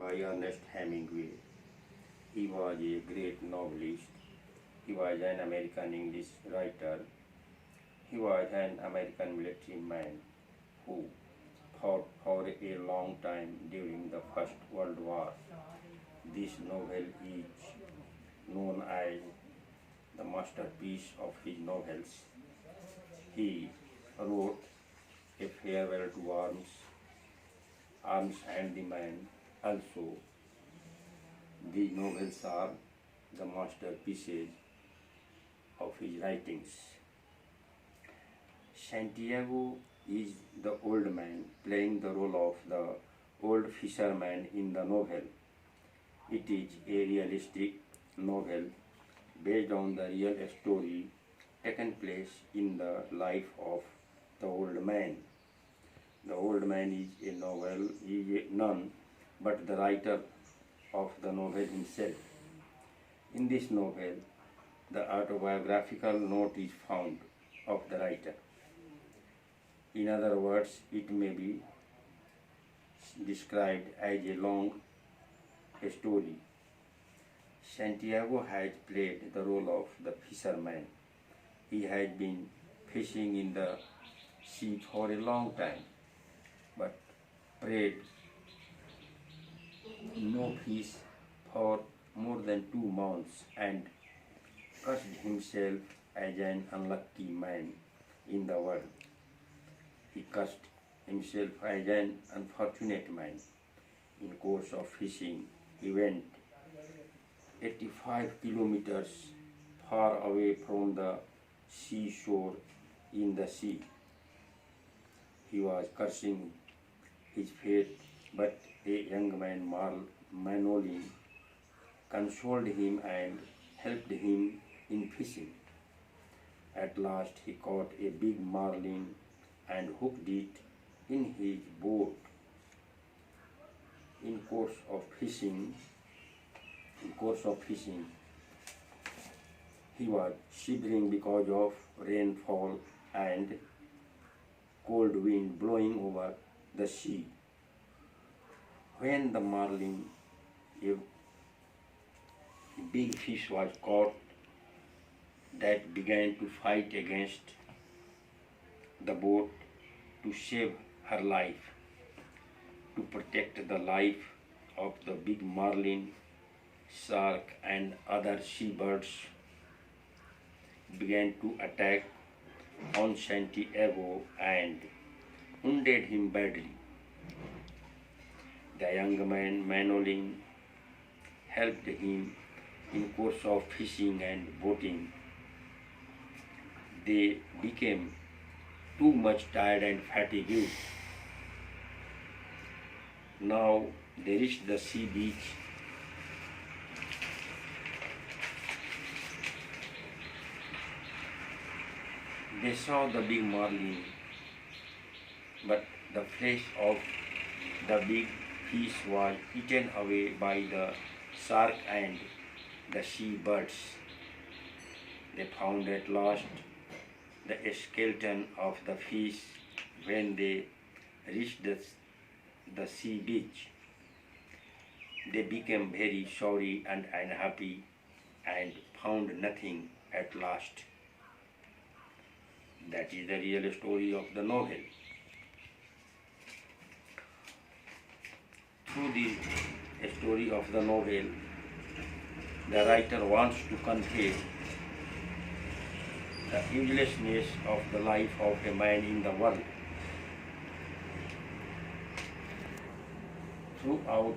by Ernest Hemingway. He was a great novelist. He was an American English writer. He was an American military man who fought for a long time during the First World War. This novel is known as the masterpiece of his novels. He wrote A Farewell to Arms and the Man. Also, these novels are the masterpieces of his writings. Santiago is the old man playing the role of the old fisherman in the novel. It is a realistic novel based on the real story taken place in the life of the old man. The old man is none but the writer of the novel himself. In this novel, the autobiographical note is found of the writer. In other words, it may be described as a long story. Santiago has played the role of the fisherman. He has been fishing in the sea for a long time, but prayed no fish for more than 2 months and cursed himself as an unlucky man in the world. He cursed himself as an unfortunate man. In course of fishing, he went 85 kilometers far away from the seashore in the sea. He was cursing his fate, but a young man, Manoli, consoled him and helped him in fishing. At last he caught a big marlin and hooked it in his boat. In course of fishing, he was shivering because of rainfall and cold wind blowing over the sea. When the marlin, a big fish, was caught that began to fight against the boat to save her life. To protect the life of the big marlin, shark and other seabirds began to attack on Santiago and wounded him badly. The young man Manolin helped him in course of fishing and boating. They became too much tired and fatigued. Now they reached the sea beach. They saw the big marlin, but the flesh of the big fish was eaten away by the shark and the sea birds. They found at last the skeleton of the fish when they reached the sea beach. They became very sorry and unhappy and found nothing at last. That is the real story of the novel. Through the story of the novel, the writer wants to convey the uselessness of the life of a man in the world. Throughout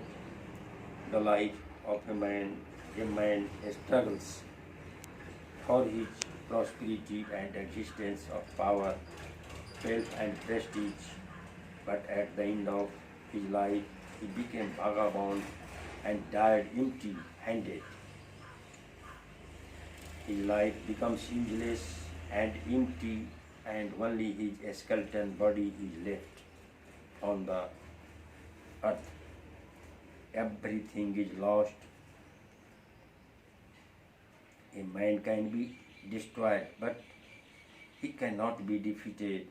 the life of a man struggles for his prosperity and existence of power, wealth and prestige, but at the end of his life he became vagabond and died empty-handed. His life becomes useless and empty, and only his skeleton body is left on the earth. Everything is lost. A man can be destroyed, but he cannot be defeated.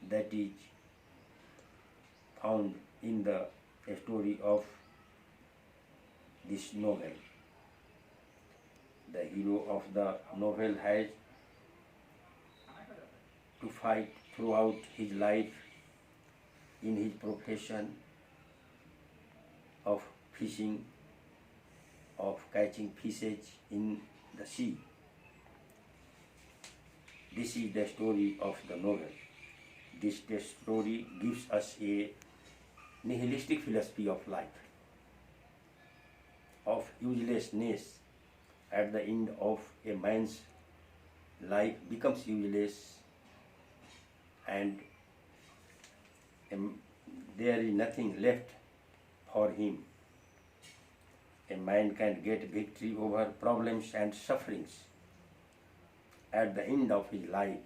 That is found in the a story of this novel. The hero of the novel has to fight throughout his life in his profession of fishing, of catching fishes in the sea. This is the story of the novel. This story gives us a nihilistic philosophy of life, of uselessness. At the end of a man's life becomes useless, and there is nothing left for him. A man can get victory over problems and sufferings at the end of his life,